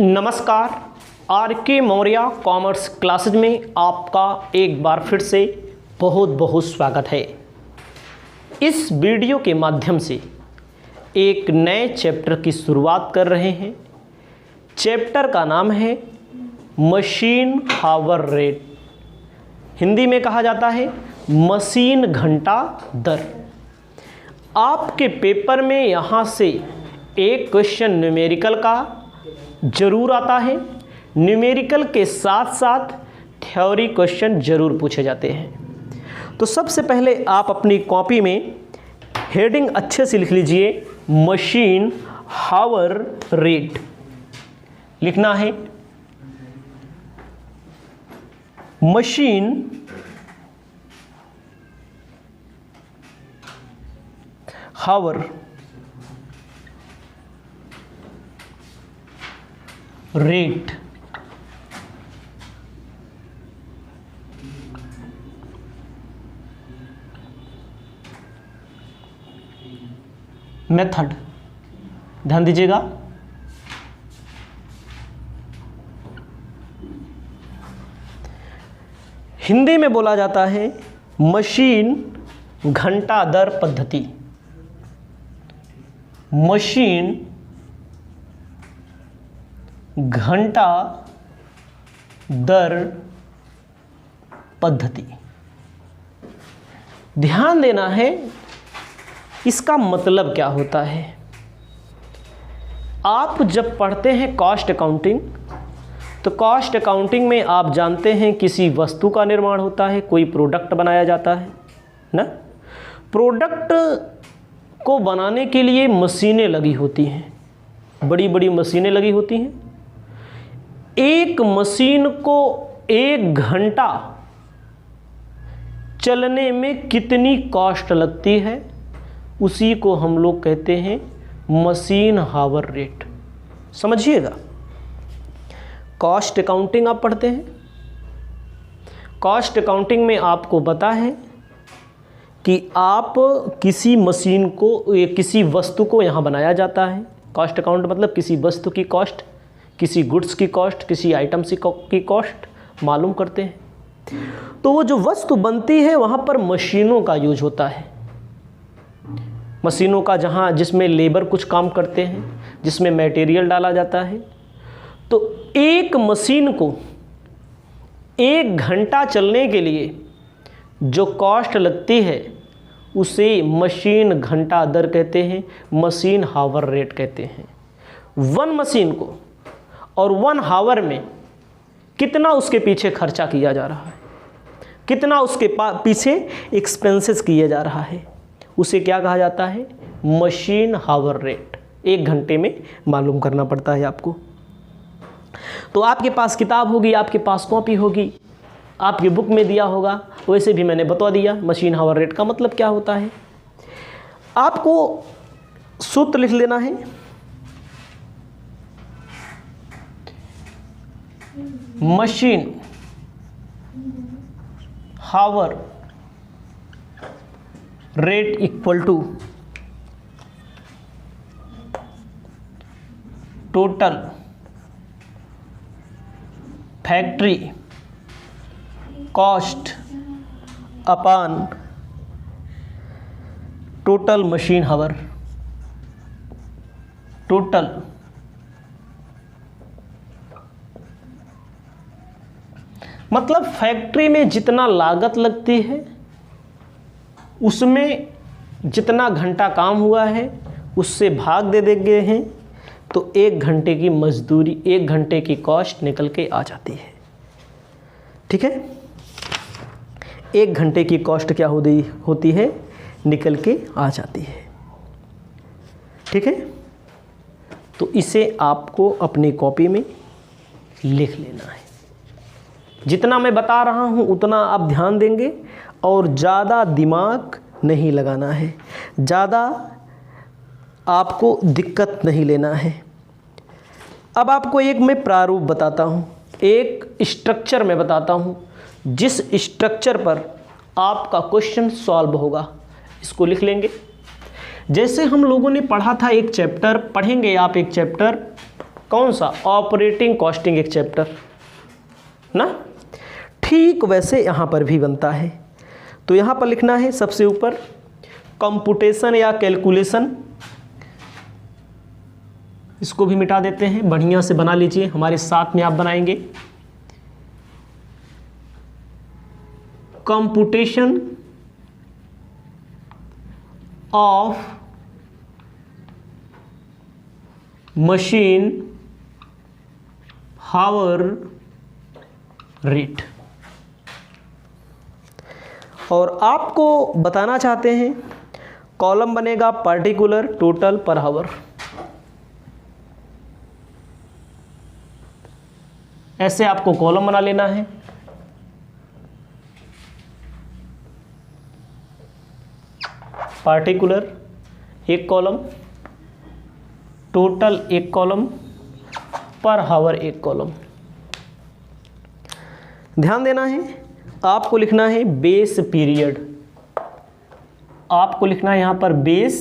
नमस्कार। आर के Maurya commerce classes में आपका एक बार फिर से बहुत बहुत स्वागत है। इस वीडियो के माध्यम से एक नए चैप्टर की शुरुआत कर रहे हैं। चैप्टर का नाम है मशीन हावर रेट, हिंदी में कहा जाता है मशीन घंटा दर। आपके पेपर में यहाँ से एक क्वेश्चन न्यूमेरिकल का जरूर आता है। न्यूमेरिकल के साथ साथ थ्योरी क्वेश्चन जरूर पूछे जाते हैं। तो सबसे पहले आप अपनी कॉपी में हेडिंग अच्छे से लिख लीजिए, मशीन हावर रेट लिखना है। मशीन हावर रेट मेथड, ध्यान दीजिएगा। हिंदी में बोला जाता है मशीन घंटा दर पद्धति। मशीन घंटा दर पद्धति। ध्यान देना है इसका मतलब क्या होता है। आप जब पढ़ते हैं कॉस्ट अकाउंटिंग, तो कॉस्ट अकाउंटिंग में आप जानते हैं किसी वस्तु का निर्माण होता है, कोई प्रोडक्ट बनाया जाता है ना। प्रोडक्ट को बनाने के लिए मशीनें लगी होती हैं, बड़ी बड़ी मशीनें लगी होती हैं। एक मशीन को एक घंटा चलने में कितनी कॉस्ट लगती है, उसी को हम लोग कहते हैं मशीन हावर रेट। समझिएगा, कॉस्ट अकाउंटिंग आप पढ़ते हैं। कॉस्ट अकाउंटिंग में आपको पता है कि आप किसी मशीन को, किसी वस्तु को यहाँ बनाया जाता है। कॉस्ट अकाउंट मतलब किसी वस्तु की कॉस्ट, किसी गुड्स की कॉस्ट, किसी आइटम की कॉस्ट मालूम करते हैं। तो वो जो वस्तु बनती है वहाँ पर मशीनों का यूज होता है। मशीनों का जिसमें लेबर कुछ काम करते हैं, जिसमें मटेरियल डाला जाता है। तो एक मशीन को एक घंटा चलने के लिए जो कॉस्ट लगती है उसे मशीन घंटा दर कहते हैं, मशीन हावर रेट कहते हैं। वन मशीन को और 1 हावर में कितना उसके पीछे खर्चा किया जा रहा है, कितना उसके पीछे एक्सपेंसेस किया जा रहा है, उसे क्या कहा जाता है, मशीन हावर रेट। एक घंटे में मालूम करना पड़ता है आपको। तो आपके पास किताब होगी, आपके पास कॉपी होगी, आपकी बुक में दिया होगा, वैसे भी मैंने बता दिया मशीन हावर रेट का मतलब क्या होता है। आपको सूत्र लिख लेना है। Machine hour rate equal to total factory cost upon total machine hour. Total मतलब फैक्ट्री में जितना लागत लगती है उसमें जितना घंटा काम हुआ है उससे भाग दे देंगे हैं, तो एक घंटे की मजदूरी, एक घंटे की कॉस्ट निकल के आ जाती है। ठीक है, एक घंटे की कॉस्ट क्या होती है, निकल के आ जाती है। ठीक है, तो इसे आपको अपनी कॉपी में लिख लेना है। जितना मैं बता रहा हूँ उतना आप ध्यान देंगे और ज़्यादा दिमाग नहीं लगाना है, ज़्यादा आपको दिक्कत नहीं लेना है। अब आपको एक मैं प्रारूप बताता हूँ, एक स्ट्रक्चर में बताता हूँ, जिस स्ट्रक्चर पर आपका क्वेश्चन सॉल्व होगा। इसको लिख लेंगे। जैसे हम लोगों ने पढ़ा था एक चैप्टर, पढ़ेंगे आप एक चैप्टर कौन सा? ऑपरेटिंग कॉस्टिंग एक चैप्टर ना। ठीक वैसे यहाँ पर भी बनता है। तो यहाँ पर लिखना है सबसे ऊपर कंप्यूटेशन या कैलकुलेशन, इसको भी मिटा देते हैं, बढ़िया से बना लीजिए, हमारे साथ में आप बनाएंगे। Computation of machine hour rate. और आपको बताना चाहते हैं कॉलम बनेगा पार्टिकुलर, टोटल, पर हावर। ऐसे आपको कॉलम बना लेना है। पार्टिकुलर एक कॉलम, टोटल एक कॉलम, पर हावर एक कॉलम। ध्यान देना है, आपको लिखना है बेस पीरियड। आपको लिखना है यहां पर बेस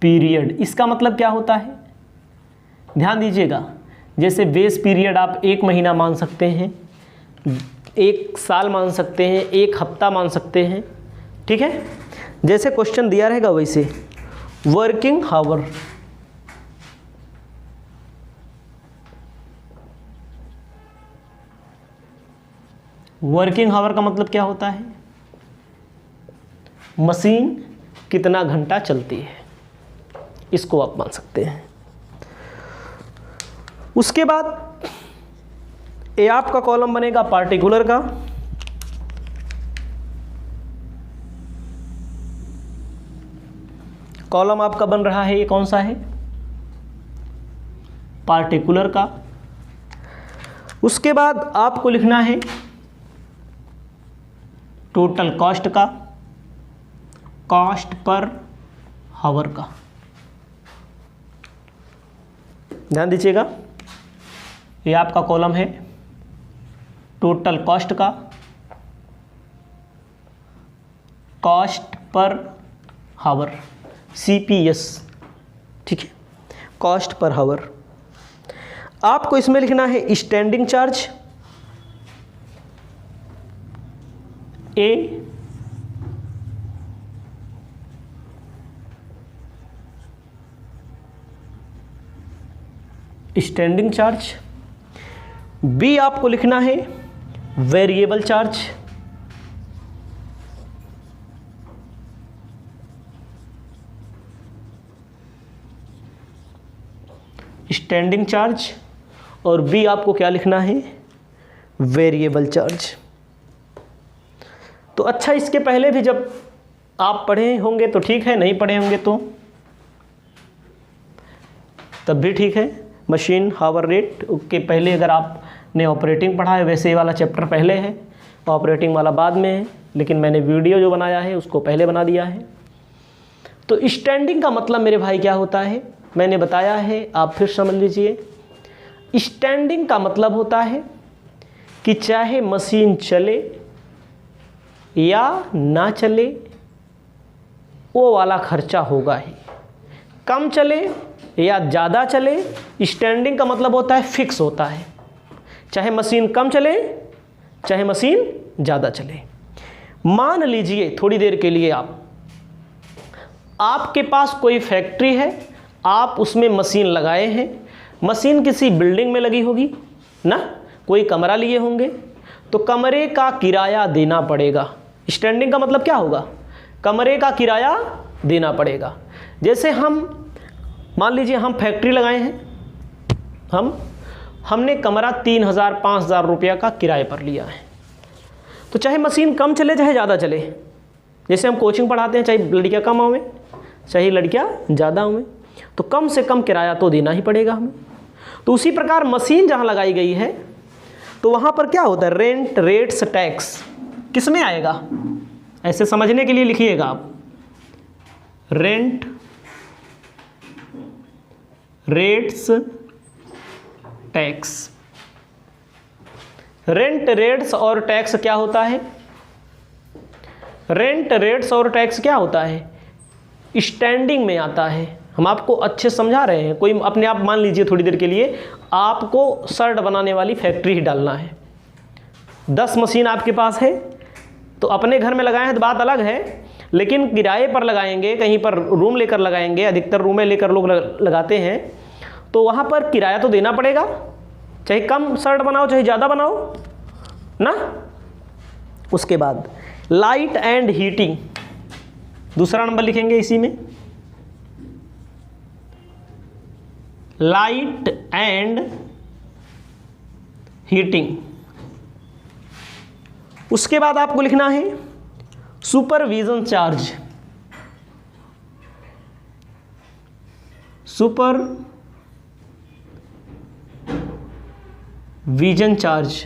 पीरियड। इसका मतलब क्या होता है? ध्यान दीजिएगा, जैसे बेस पीरियड आप 1 महीना मान सकते हैं, 1 साल मान सकते हैं, 1 हफ्ता मान सकते हैं, ठीक है। जैसे क्वेश्चन दिया रहेगा वैसे वर्किंग हावर। वर्किंग हावर का मतलब क्या होता है? मशीन कितना घंटा चलती है, इसको आप मान सकते हैं। उसके बाद ये आपका कॉलम बनेगा पार्टिकुलर का, कॉलम आपका बन रहा है, ये कौन सा है? पार्टिकुलर का। उसके बाद आपको लिखना है टोटल कॉस्ट का, कॉस्ट पर हावर का। ध्यान दीजिएगा, ये आपका कॉलम है टोटल कॉस्ट का, कॉस्ट पर हावर, CPS, ठीक है, कॉस्ट पर हावर। आपको इसमें लिखना है standing charge A, standing charge B, आपको लिखना है वेरिएबल चार्ज, स्टैंडिंग चार्ज, और B आपको क्या लिखना है? Variable charge. तो अच्छा, इसके पहले भी जब आप पढ़े होंगे तो ठीक है, नहीं पढ़े होंगे तो तब भी ठीक है। मशीन हावर रेट के पहले अगर आपने ऑपरेटिंग पढ़ा है, वैसे ये वाला चैप्टर पहले है, ऑपरेटिंग वाला बाद में है, लेकिन मैंने वीडियो जो बनाया है उसको पहले बना दिया है। तो स्टैंडिंग का मतलब मेरे भाई क्या होता है, मैंने बताया है, आप फिर समझ लीजिए। स्टैंडिंग का मतलब होता है कि चाहे मशीन चले या ना चले, वो वाला खर्चा होगा ही। कम चले या ज़्यादा चले, स्टैंडिंग का मतलब होता है फिक्स होता है, चाहे मशीन कम चले चाहे मशीन ज़्यादा चले। मान लीजिए थोड़ी देर के लिए आपके पास कोई फैक्ट्री है, आप उसमें मशीन लगाए हैं, मशीन किसी बिल्डिंग में लगी होगी ना, कोई कमरा लिए होंगे, तो कमरे का किराया देना पड़ेगा। स्टैंडिंग का मतलब क्या होगा? कमरे का किराया देना पड़ेगा। जैसे हम मान लीजिए हम फैक्ट्री लगाए हैं, हमने कमरा 3,000 5,000 रुपया का किराए पर लिया है, तो चाहे मशीन कम चले चाहे ज़्यादा चले, जैसे हम कोचिंग पढ़ाते हैं, चाहे लड़कियाँ कम आवें चाहे लड़कियाँ ज़्यादा आवें, तो कम से कम किराया तो देना ही पड़ेगा हमें। तो उसी प्रकार मशीन जहाँ लगाई गई है तो वहाँ पर क्या होता है? रेंट, रेट्स, टैक्स किस में आएगा? ऐसे समझने के लिए लिखिएगा आप, rent, rates, tax. Rent, rates और टैक्स क्या होता है? रेंट, रेट्स और टैक्स क्या होता है? स्टैंडिंग में आता है। हम आपको अच्छे समझा रहे हैं। कोई अपने आप मान लीजिए थोड़ी देर के लिए आपको शर्ट बनाने वाली फैक्ट्री ही डालना है, 10 मशीन आपके पास है, तो अपने घर में लगाए हैं तो बात अलग है, लेकिन किराए पर लगाएंगे, कहीं पर रूम लेकर लगाएंगे, अधिकतर रूमें लेकर लोग लगाते हैं, तो वहाँ पर किराया तो देना पड़ेगा, चाहे कम शर्ट बनाओ चाहे ज़्यादा बनाओ ना। उसके बाद लाइट एंड हीटिंग, दूसरा नंबर लिखेंगे इसी में, लाइट एंड हीटिंग। उसके बाद आपको लिखना है सुपरविजन चार्ज, सुपरविजन चार्ज।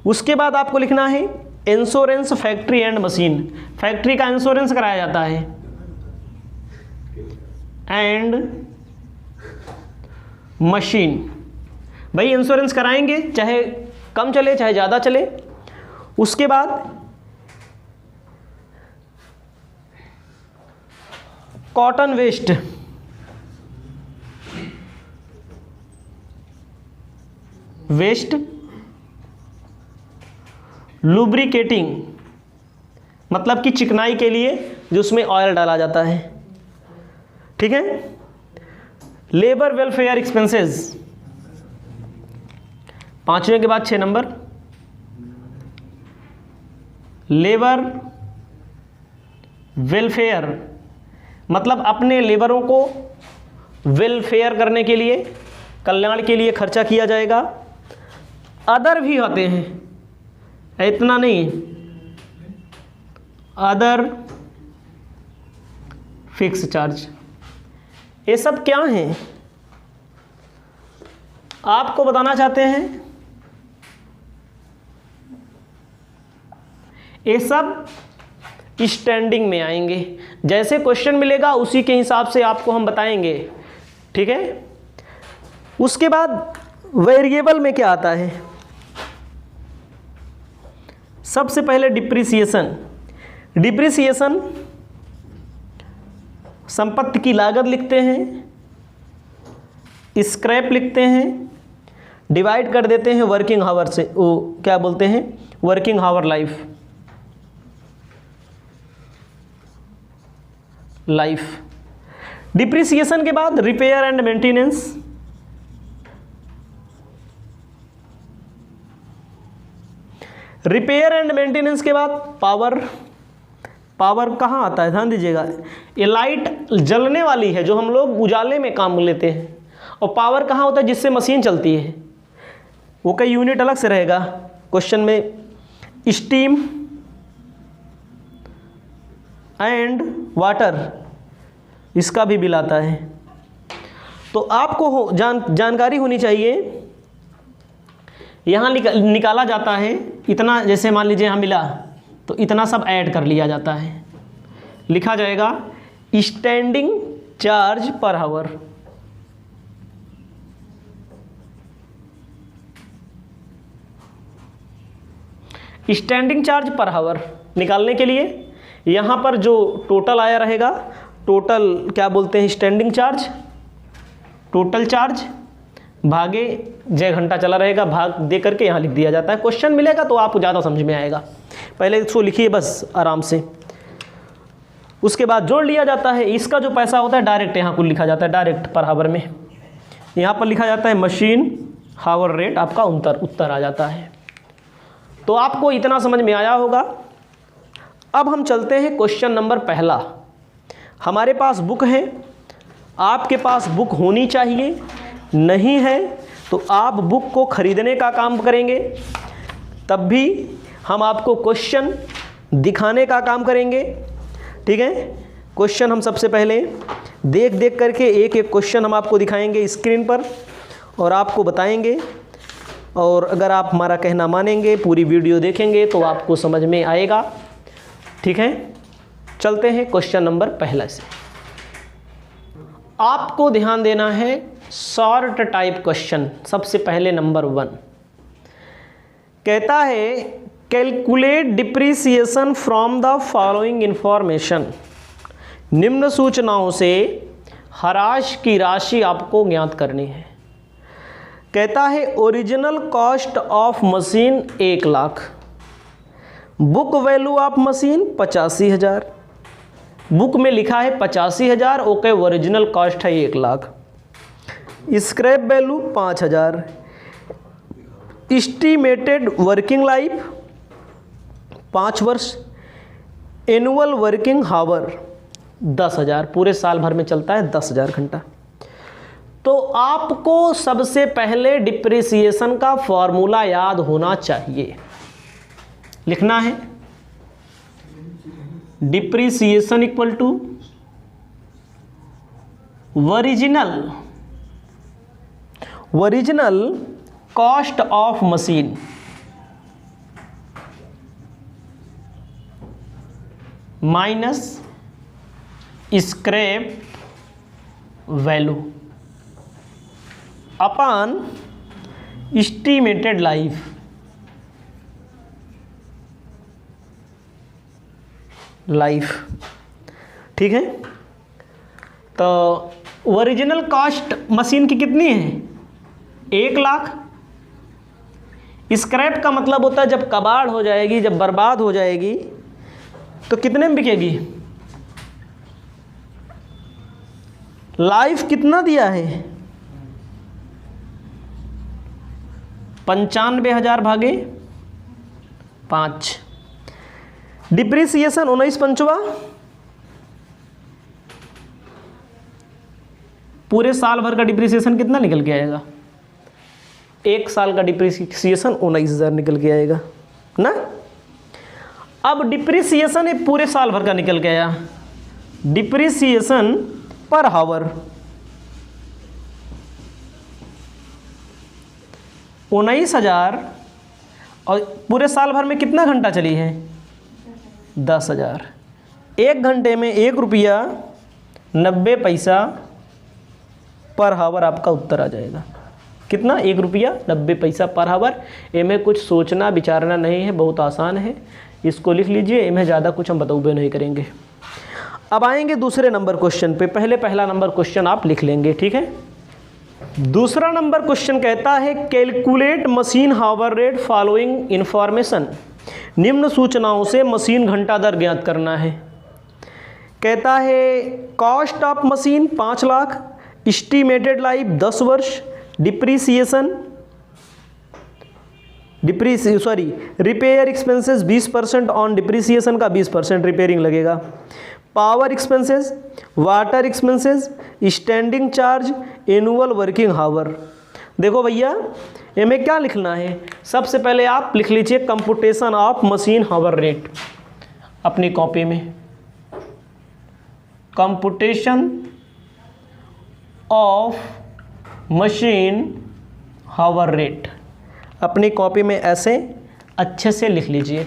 उसके बाद आपको लिखना है insurance factory and machine, factory का इंश्योरेंस कराया जाता है, एंड मशीन। भाई इंश्योरेंस कराएंगे चाहे कम चले चाहे ज़्यादा चले। उसके बाद कॉटन वेस्ट, लुब्रिकेटिंग, मतलब कि चिकनाई के लिए जो उसमें ऑयल डाला जाता है, ठीक है। लेबर वेलफेयर एक्सपेंसेस, 5वें के बाद 6 नंबर, लेबर वेलफेयर, मतलब अपने लेबरों को वेलफेयर करने के लिए, कल्याण के लिए खर्चा किया जाएगा। अदर भी होते हैं, इतना नहीं, अदर फिक्स चार्ज। ये सब क्या हैं आपको बताना चाहते हैं। ये सब स्टैंडिंग में आएंगे, जैसे क्वेश्चन मिलेगा उसी के हिसाब से आपको हम बताएंगे, ठीक है। उसके बाद वेरिएबल में क्या आता है, सबसे पहले डिप्रिसिएशन। डिप्रिसिएशन संपत्ति की लागत लिखते हैं, स्क्रैप लिखते हैं, डिवाइड कर देते हैं वर्किंग आवर से, वो क्या बोलते हैं, वर्किंग आवर लाइफ। डिप्रिसिएशन के बाद repair and maintenance, repair and maintenance के बाद पावर। पावर कहाँ आता है, ध्यान दीजिएगा, ये लाइट जलने वाली है जो हम लोग उजाले में काम लेते हैं, और पावर कहाँ होता है जिससे मशीन चलती है, वो कई यूनिट अलग से रहेगा क्वेश्चन में। स्टीम एंड वाटर, इसका भी बिल आता है। तो आपको जानकारी होनी चाहिए, यहाँ निकाला जाता है इतना, जैसे मान लीजिए यहाँ मिला तो इतना सब ऐड कर लिया जाता है, लिखा जाएगा standing charge per hour. Standing charge per hour निकालने के लिए यहाँ पर जो टोटल आया रहेगा, टोटल क्या बोलते हैं, स्टैंडिंग चार्ज, टोटल चार्ज भागे जय घंटा चला रहेगा, भाग दे करके यहाँ लिख दिया जाता है। क्वेश्चन मिलेगा तो आपको ज़्यादा समझ में आएगा, पहले इसको लिखिए बस आराम से। उसके बाद जोड़ लिया जाता है, इसका जो पैसा होता है डायरेक्ट यहाँ को लिखा जाता है, डायरेक्ट पर आवर में यहाँ पर लिखा जाता है मशीन हावर रेट, आपका उत्तर आ जाता है। तो आपको इतना समझ में आया होगा। अब हम चलते हैं क्वेश्चन नंबर पहला। हमारे पास बुक है, आपके पास बुक होनी चाहिए, नहीं है तो आप बुक को खरीदने का काम करेंगे, तब भी हम आपको क्वेश्चन दिखाने का काम करेंगे, ठीक है। क्वेश्चन हम सबसे पहले देख करके एक एक क्वेश्चन हम आपको दिखाएंगे स्क्रीन पर और आपको बताएंगे, और अगर आप हमारा कहना मानेंगे, पूरी वीडियो देखेंगे तो आपको समझ में आएगा, ठीक है। चलते हैं क्वेश्चन नंबर पहला से। आपको ध्यान देना है शॉर्ट टाइप क्वेश्चन। सबसे पहले नंबर 1 कहता है calculate depreciation from the following information. निम्न सूचनाओं से ह्रास की राशि आपको ज्ञात करनी है। कहता है original cost of machine 1 lakh, book value of machine 85,000। Book में लिखा है 85,000, ओके, ओरिजिनल कॉस्ट है 1 lakh. Scrap value 5,000। Estimated working life 5 वर्ष। एनुअल वर्किंग हावर 10,000, पूरे साल भर में चलता है 10,000 घंटा। तो आपको सबसे पहले डिप्रिसिएशन का फॉर्मूला याद होना चाहिए। लिखना है depreciation equal to original cost of machine minus scrap value upon estimated life. ठीक है, तो ओरिजिनल कॉस्ट मशीन की कितनी है? 1 लाख। स्क्रैप का मतलब होता है जब कबाड़ हो जाएगी, जब बर्बाद हो जाएगी तो कितने में बिकेगी? लाइफ कितना दिया है? 95,000 भागे 5। डिप्रिसिएशन 19/5 पूरे साल भर का डिप्रिसिएशन कितना निकल के आएगा? 1 साल का डिप्रिसिएशन 19,000 निकल के आएगा ना। अब डिप्रिसिएशन एक पूरे साल भर का निकल के आया। डिप्रिसिएशन पर हावर 19,000 और पूरे साल भर में कितना घंटा चली है? 10,000। 1 घंटे में 1 रुपया 90 पैसा पर हावर आपका उत्तर आ जाएगा। कितना? 1 रुपया 90 पैसा पर हावर। इनमें कुछ सोचना विचारना नहीं है, बहुत आसान है, इसको लिख लीजिए। इनमें ज़्यादा कुछ हम बताऊबे नहीं करेंगे। अब आएंगे दूसरे नंबर क्वेश्चन पे। पहला नंबर क्वेश्चन आप लिख लेंगे, ठीक है। दूसरा नंबर क्वेश्चन कहता है calculate machine hour rate following information. निम्न सूचनाओं से मशीन घंटा दर ज्ञात करना है। कहता है cost of machine 5 lakh, estimated life 10 वर्ष, रिपेयर एक्सपेंसेस 20% ऑन डिप्रिसिएशन का 20% रिपेयरिंग लगेगा। Power expenses, water expenses, standing charge, annual working hour. देखो भैया, इनमें क्या लिखना है? सबसे पहले आप लिख लीजिए computation of machine hour rate अपनी कॉपी में। Computation of machine hour rate अपनी कॉपी में ऐसे अच्छे से लिख लीजिए।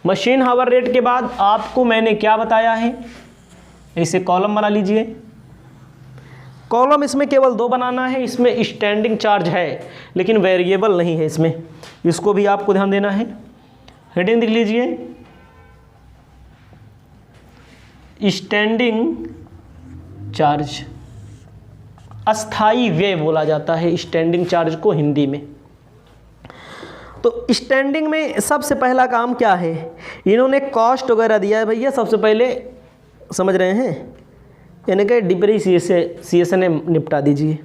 मशीन हावर रेट के बाद आपको मैंने क्या बताया है, इसे कॉलम बना लीजिए। कॉलम इसमें केवल 2 बनाना है। इसमें स्टैंडिंग चार्ज है लेकिन वेरिएबल नहीं है इसमें, इसको भी आपको ध्यान देना है। हेडिंग लिख लीजिए स्टैंडिंग चार्ज। अस्थाई व्यय बोला जाता है स्टैंडिंग चार्ज को हिंदी में। तो स्टैंडिंग में सबसे पहला काम क्या है? इन्होंने कॉस्ट वगैरह दिया है भैया। सबसे पहले समझ रहे हैं, यानी कि डिप्रिसिएशन निपटा दीजिए।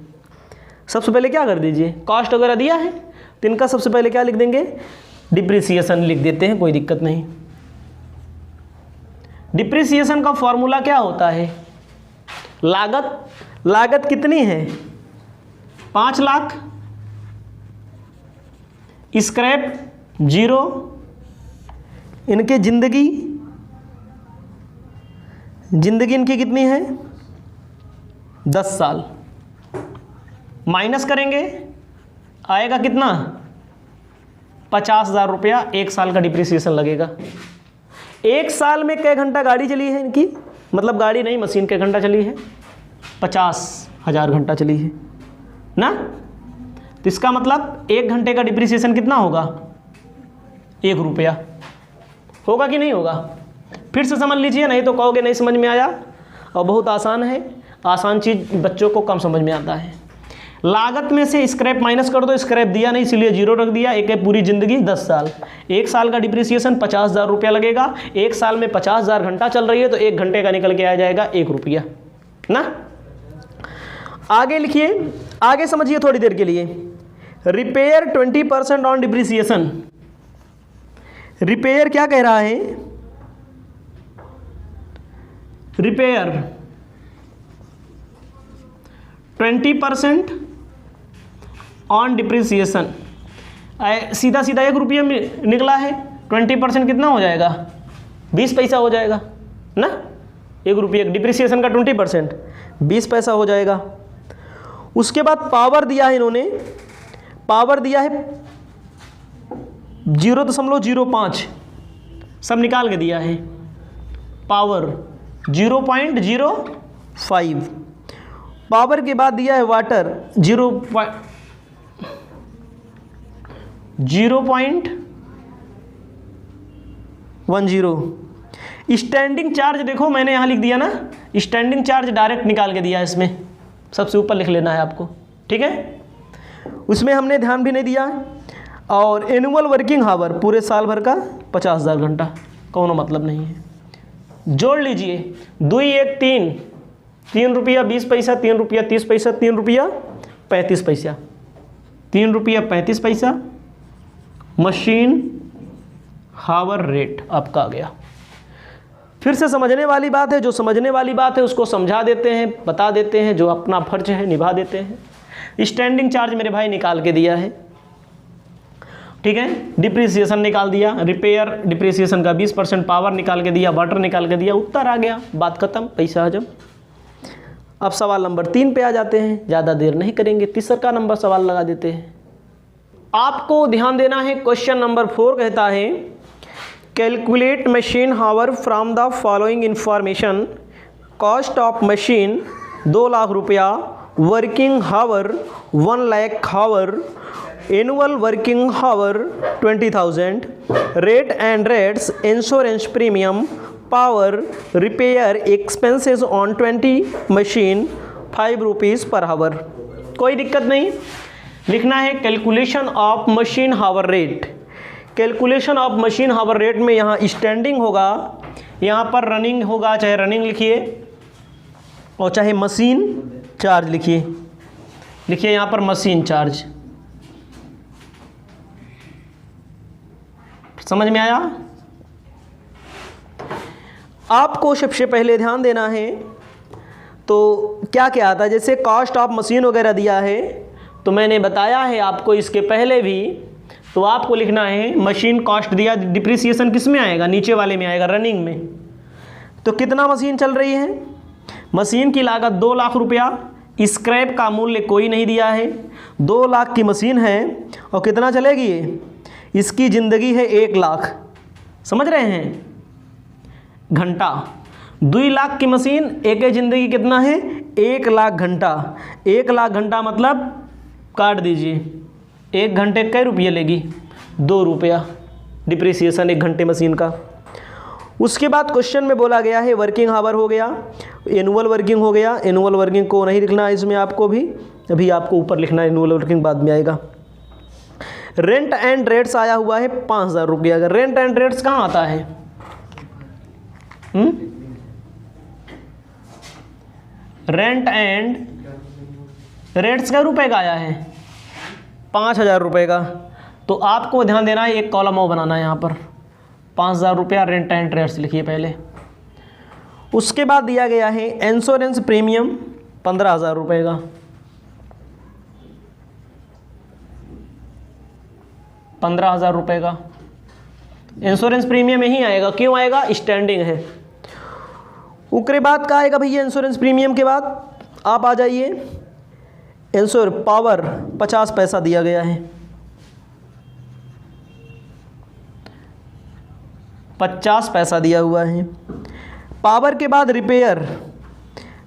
सबसे पहले क्या कर दीजिए? कॉस्ट वगैरह दिया है तो इनका सबसे पहले क्या लिख देंगे? डिप्रिसिएशन लिख देते हैं, कोई दिक्कत नहीं। डिप्रिसिएशन का फॉर्मूला क्या होता है? लागत कितनी है? 5 लाख। स्क्रैप 0। इनके जिंदगी इनकी कितनी है? 10 साल। माइनस करेंगे आएगा कितना? 50,000 रुपया 1 साल का डिप्रिसिएशन लगेगा। 1 साल में कै घंटा गाड़ी चली है इनकी? मतलब गाड़ी नहीं, मशीन कै घंटा चली है? 50,000 घंटा चली है ना। तो इसका मतलब 1 घंटे का डिप्रिसिएशन कितना होगा? 1 रुपया। होगा कि नहीं होगा? फिर से समझ लीजिए, नहीं तो कहोगे नहीं समझ में आया। और बहुत आसान है, आसान चीज़ बच्चों को कम समझ में आता है। लागत में से स्क्रैप माइनस कर दो, स्क्रैप दिया नहीं इसलिए जीरो रख दिया। एक है पूरी ज़िंदगी 10 साल, 1 साल का डिप्रिसिएशन 50,000 रुपया लगेगा। 1 साल में 50,000 घंटा चल रही है तो 1 घंटे का निकल के आ जाएगा 1 रुपया ना। आगे लिखिए, आगे समझिए थोड़ी देर के लिए। Repair 20% on depreciation. रिपेयर क्या कह रहा है? Repair 20% on depreciation. सीधा सीधा 1 रुपया निकला है, 20% कितना हो जाएगा? 20 पैसा हो जाएगा ना। 1 रुपये डिप्रिसिएशन का 20% 20 पैसा हो जाएगा। उसके बाद पावर दिया है इन्होंने, पावर दिया है 0.05, सब निकाल के दिया है। पावर 0.05। पावर के बाद दिया है वाटर 0.10। स्टैंडिंग चार्ज देखो मैंने यहाँ लिख दिया ना, स्टैंडिंग चार्ज डायरेक्ट निकाल के दिया है इसमें, सबसे ऊपर लिख लेना है आपको, ठीक है। उसमें हमने ध्यान भी नहीं दिया। और एनुअल वर्किंग हावर पूरे साल भर का 50,000 घंटा, कोनो मतलब नहीं है। जोड़ लीजिए 2 1 3, 3 रुपया 20 पैसा, 3 रुपया 30 पैसा, 3 रुपया 35 पैसा, 3 रुपया 35 पैसा मशीन हावर रेट आपका आ गया। फिर से समझने वाली बात है, जो समझने वाली बात है उसको समझा देते हैं, बता देते हैं, जो अपना फर्ज है निभा देते हैं। स्टैंडिंग चार्ज मेरे भाई निकाल के दिया है, ठीक है। डिप्रिसिएशन निकाल दिया, रिपेयर डिप्रिसिएशन का 20%, पावर निकाल के दिया, वाटर निकाल के दिया, उत्तर आ गया, बात खत्म, पैसा हजम। अब सवाल नंबर 3 पे आ जाते हैं, ज़्यादा देर नहीं करेंगे, तीसरा नंबर सवाल लगा देते हैं। आपको ध्यान देना है, क्वेश्चन नंबर 4 कहता है calculate machine hour from the following information. Cost of machine 2 lakh रुपया, working hour 1 lakh hour, annual working hour 20,000, rate and rates, insurance premium, power, repair expenses on 20 machine 5 rupees per hour. कोई दिक्कत नहीं, लिखना है calculation of machine hour rate. Calculation of machine hour rate में यहाँ standing होगा, यहाँ पर रनिंग होगा, चाहे रनिंग लिखिए और चाहे मशीन चार्ज लिखिए। लिखिए यहाँ पर मशीन चार्ज, समझ में आया? आपको सबसे पहले ध्यान देना है तो क्या क्या आता है, जैसे कॉस्ट ऑफ मशीन वगैरह दिया है तो मैंने बताया है आपको इसके पहले भी, तो आपको लिखना है मशीन कॉस्ट दिया, डिप्रिसिएशन किस में आएगा? नीचे वाले में आएगा, रनिंग में। तो कितना मशीन चल रही है? मशीन की लागत 2 लाख रुपया, स्क्रैप का मूल्य कोई नहीं दिया है, 2 लाख की मशीन है और कितना चलेगी ये? इसकी ज़िंदगी है 1 लाख, समझ रहे हैं, घंटा। 2 लाख की मशीन, एक ज़िंदगी कितना है? 1 लाख घंटा। 1 लाख घंटा मतलब काट दीजिए, 1 घंटे कई रुपये लेगी? 2 रुपया डिप्रिसिएशन 1 घंटे मशीन का। उसके बाद क्वेश्चन में बोला गया है वर्किंग हावर हो गया, एनुअल वर्किंग हो गया। एनुअल वर्किंग को नहीं लिखना है इसमें आपको भी, अभी आपको ऊपर लिखना है, एनुअल वर्किंग बाद में आएगा। रेंट एंड रेट्स आया हुआ है 5,000 रुपया। अगर रेंट एंड रेट्स कहाँ आता है? रेंट एंड रेट्स का रुपए का आया है 5,000 रुपये का। तो आपको ध्यान देना है, एक कॉलम और बनाना है यहाँ पर, 5,000 रुपया रेंट एंड रेट्स लिखिए पहले। उसके बाद दिया गया है इंश्योरेंस प्रीमियम 15,000 रुपये का, 15,000 रुपये का इंश्योरेंस प्रीमियम यही आएगा। क्यों आएगा? स्टैंडिंग है। उसके बाद का आएगा भैया इंश्योरेंस प्रीमियम के बाद आप आ जाइए, इंश्योर पावर 50 पैसा दिया गया है, 50 पैसा दिया हुआ है। पावर के बाद रिपेयर,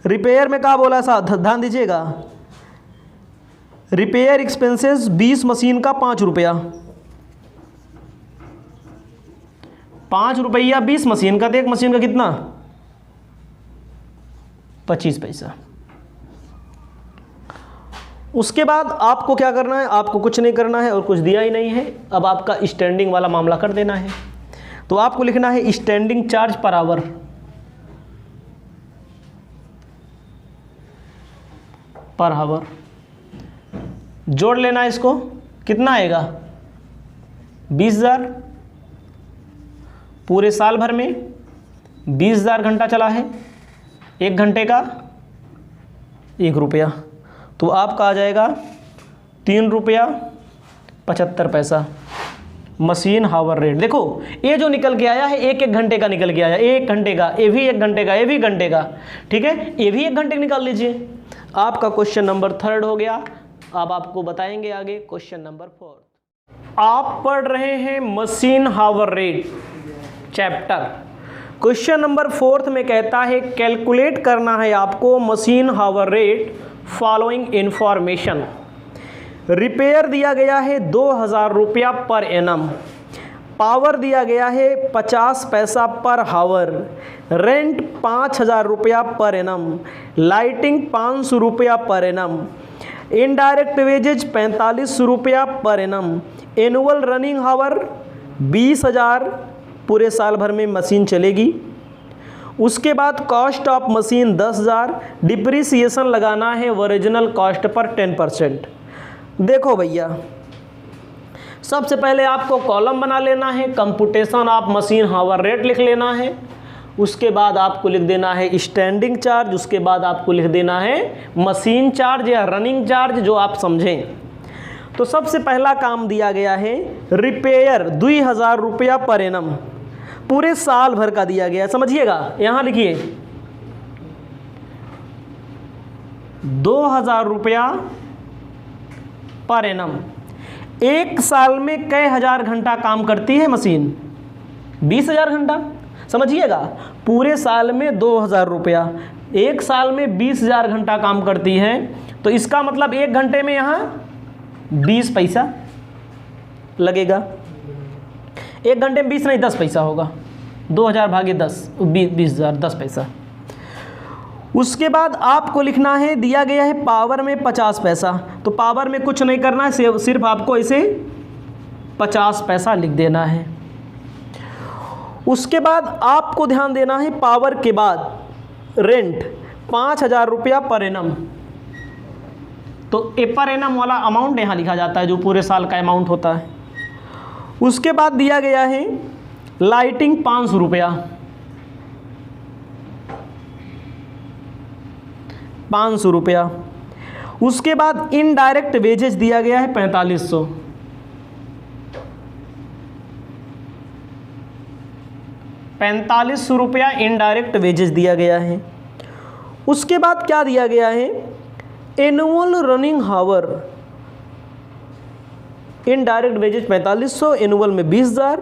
रिपेयर में क्या बोला सा, ध्यान दीजिएगा, रिपेयर एक्सपेंसेस 20 मशीन का 5 रुपया, 5 रुपया 20 मशीन का, तो एक मशीन का कितना? 25 पैसा। उसके बाद आपको क्या करना है, आपको कुछ नहीं करना है और कुछ दिया ही नहीं है। अब आपका स्टैंडिंग वाला मामला कर देना है। तो आपको लिखना है standing charge per hour, per hour जोड़ लेना है इसको, कितना आएगा 20,000। पूरे साल भर में 20,000 घंटा चला है, 1 घंटे का 1 रुपया, तो आपका आ जाएगा 3 रुपया 75 पैसा मशीन हावर रेट। देखो ये जो निकल के आया है 1-1 घंटे का निकल के आया, 1 घंटे का, ये भी 1 घंटे का, ये भी घंटे का, ठीक है, ये भी 1 घंटे निकाल लीजिए। आपका क्वेश्चन नंबर 3 हो गया। अब आपको बताएंगे आगे क्वेश्चन नंबर 4। आप पढ़ रहे हैं machine hour rate chapter. Question number 4 में कहता है कैलकुलेट करना है आपको machine hour rate following information. Repair दिया गया है 2,000 रुपया पर एनम, पावर दिया गया है 50 पैसा पर हावर, रेंट 5,000 रुपया पर एनम, लाइटिंग 500 रुपया पर एनम, इनडायरेक्ट वेजेज 45 रुपया पर एनम, एनुअल रनिंग हावर 20,000 पूरे साल भर में मशीन चलेगी। उसके बाद कॉस्ट ऑफ मशीन 10,000, डिप्रिसिएशन लगाना है ओरिजिनल कॉस्ट पर 10%। देखो भैया सबसे पहले आपको कॉलम बना लेना है, computation of machine hour rate लिख लेना है। उसके बाद आपको लिख देना है स्टैंडिंग चार्ज, उसके बाद आपको लिख देना है मशीन चार्ज या रनिंग चार्ज, जो आप समझें। तो सबसे पहला काम दिया गया है रिपेयर 2,000 रुपया पर एनम, पूरे साल भर का दिया गया है, समझिएगा। यहां लिखिए 2,000 रुपया पर एनम। एक साल में कई हजार घंटा काम करती है मशीन, 20,000 घंटा, समझिएगा। पूरे साल में 2,000 रुपया, एक साल में 20,000 घंटा काम करती है, तो इसका मतलब 1 घंटे में यहाँ 20 पैसा लगेगा। 1 घंटे में 20 नहीं 10 पैसा होगा, 2,000 भागे 10, 20,000, 10 पैसा। उसके बाद आपको लिखना है दिया गया है पावर में 50 पैसा, तो पावर में कुछ नहीं करना है, सिर्फ आपको इसे 50 पैसा लिख देना है। उसके बाद आपको ध्यान देना है पावर के बाद रेंट 5,000 रुपया पर एनम, तो ए पर एनम वाला अमाउंट यहाँ लिखा जाता है जो पूरे साल का अमाउंट होता है। उसके बाद दिया गया है लाइटिंग 500 रुपया, 500 रुपया। उसके बाद इनडायरेक्ट वेजेस दिया गया है 4500, 4500 रुपया इनडायरेक्ट वेजेस दिया गया है। उसके बाद क्या दिया गया है एनुअल रनिंग हावर, इनडायरेक्ट वेजेस 4500, एनुअल में 20,000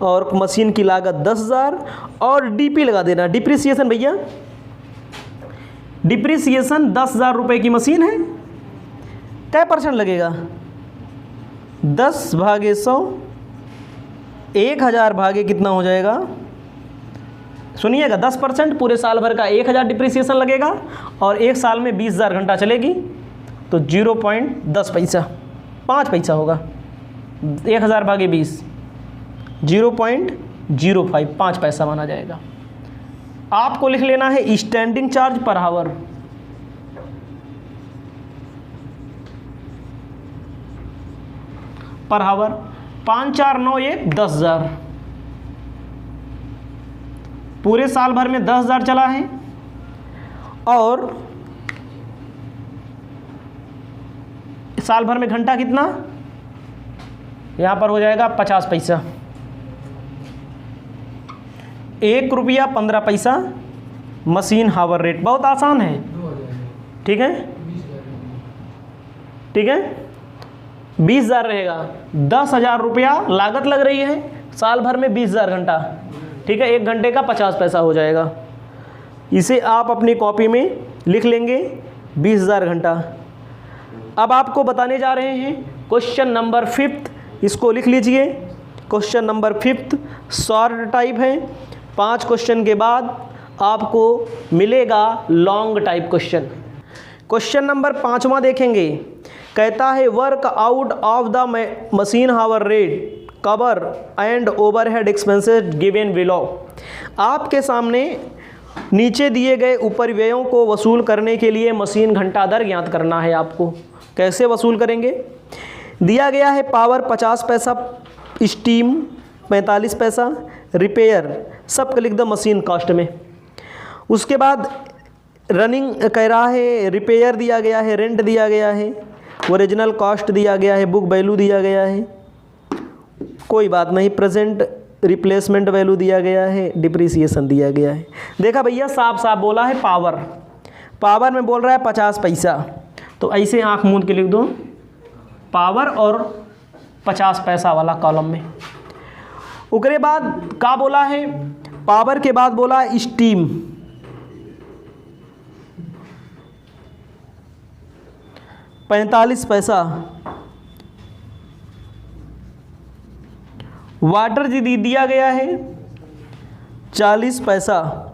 और मशीन की लागत 10,000 और डीपी लगा देना, डिप्रिसिएशन। भैया डिप्रिसिएशन 10,000 रुपये की मशीन है, क्या % लगेगा 10 भागे 100, 1,000 भागे कितना हो जाएगा, सुनिएगा 10%, पूरे साल भर का 1,000 डिप्रिसिएशन लगेगा और एक साल में 20,000 घंटा चलेगी, तो 0.10 पैसा, 5 पैसा होगा। 1,000 भागे 20, 0.05, 5 पैसा माना जाएगा। आपको लिख लेना है स्टैंडिंग चार्ज पर हावर, पर हावर 5, 4, 9, 1, 10,000, पूरे साल भर में 10,000 चला है और साल भर में घंटा कितना, यहां पर हो जाएगा 50 पैसा, 1 रुपया 15 पैसा मशीन हावर रेट। बहुत आसान है, ठीक है, ठीक है। 20,000 रहेगा, 10,000 रुपया लागत लग रही है, साल भर में 20,000 घंटा, ठीक है, 1 घंटे का 50 पैसा हो जाएगा। इसे आप अपनी कॉपी में लिख लेंगे 20,000 घंटा। अब आपको बताने जा रहे हैं क्वेश्चन नंबर 5, इसको लिख लीजिए। क्वेश्चन नंबर 5 शॉर्ट टाइप है, 5 क्वेश्चन के बाद आपको मिलेगा long type question. Question number 5वां देखेंगे, कहता है work out of the machine hour rate cover and overhead expenses given below. आपके सामने नीचे दिए गए उपरिव्ययों को वसूल करने के लिए मशीन घंटा दर ज्ञात करना है आपको। कैसे वसूल करेंगे? दिया गया है पावर 50 पैसा, स्टीम 45 पैसा, रिपेयर सब लिख दो मशीन कॉस्ट में। उसके बाद रनिंग कह रहा है, रिपेयर दिया गया है, रेंट दिया गया है, ओरिजिनल कॉस्ट दिया गया है, बुक वैल्यू दिया गया है, कोई बात नहीं, प्रेजेंट रिप्लेसमेंट वैल्यू दिया गया है, डिप्रिसिएशन दिया गया है। देखा भैया साफ साफ बोला है पावर, पावर में बोल रहा है 50 पैसा, तो ऐसे आंख मूंद के लिख दो पावर और 50 पैसा वाला कॉलम में। उसके बाद क्या बोला है? पावर के बाद बोला स्टीम, $45 पैसा, वाटर जी दिया गया है 40 पैसा,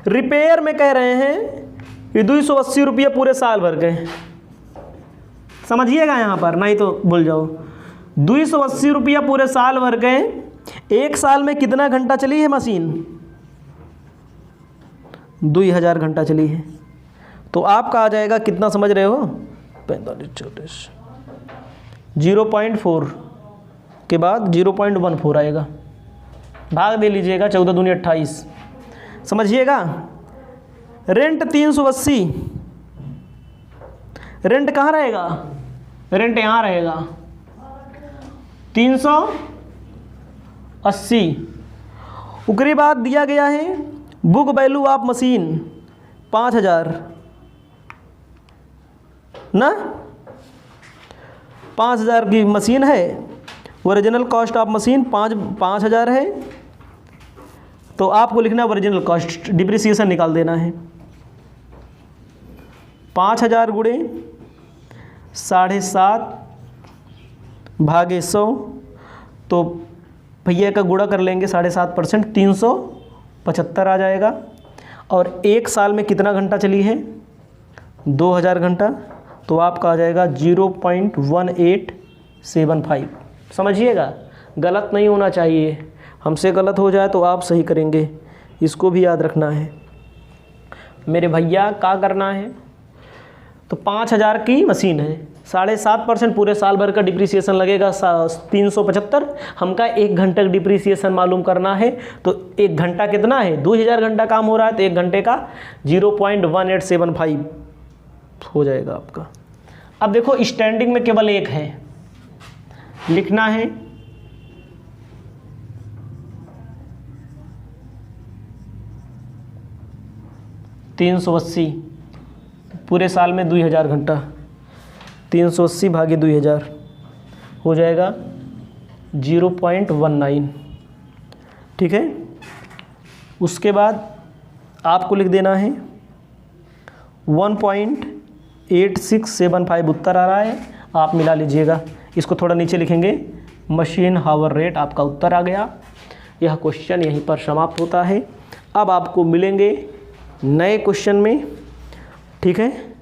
रिपेयर में कह रहे हैं ये 280 रुपये पूरे साल भर के, समझिएगा यहाँ पर, नहीं तो भूल जाओ। 280 रुपया पूरे साल भर के, एक साल में कितना घंटा चली है मशीन? 2000 घंटा चली है। तो आपका आ जाएगा कितना, समझ रहे हो? 45 0.4 के बाद 0.14 आएगा, भाग दे लीजिएगा, 14 दूनी 28, समझिएगा। रेंट 380, रेंट कहाँ रहेगा? रेंट यहाँ रहेगा 380। उसके बाद दिया गया है बुक वैल्यू ऑफ मशीन 5000 ना, 5000 की मशीन है, ओरिजिनल कॉस्ट ऑफ मशीन 5000 है, तो आपको लिखना ओरिजिनल कॉस्ट, डिप्रिसिएशन निकाल देना है। 5000 गुणे 7.5 भागे 100, तो भैया का गुणा कर लेंगे 7.5%, 375 आ जाएगा। और एक साल में कितना घंटा चली है? 2000 घंटा, तो आपका आ जाएगा 0.1875। समझिएगा, गलत नहीं होना चाहिए, हमसे गलत हो जाए तो आप सही करेंगे, इसको भी याद रखना है मेरे भैया। क्या करना है? तो 5000 की मशीन है, 7.5% पूरे साल भर का डिप्रिसिएशन लगेगा 375। हमका 1 घंटे का डिप्रिसिएशन मालूम करना है, तो 1 घंटा कितना है? 2000 घंटा काम हो रहा है, तो 1 घंटे का 0.1875 हो जाएगा आपका। अब देखो स्टैंडिंग में केवल एक है, लिखना है 380 पूरे साल में 2000 घंटा, 380 भागे 2000 हो जाएगा 0.19, ठीक है। उसके बाद आपको लिख देना है 1.8675 उत्तर आ रहा है, आप मिला लीजिएगा। इसको थोड़ा नीचे लिखेंगे, मशीन हावर रेट, आपका उत्तर आ गया। यह क्वेश्चन यहीं पर समाप्त होता है। अब आपको मिलेंगे नए क्वेश्चन में, ठीक है।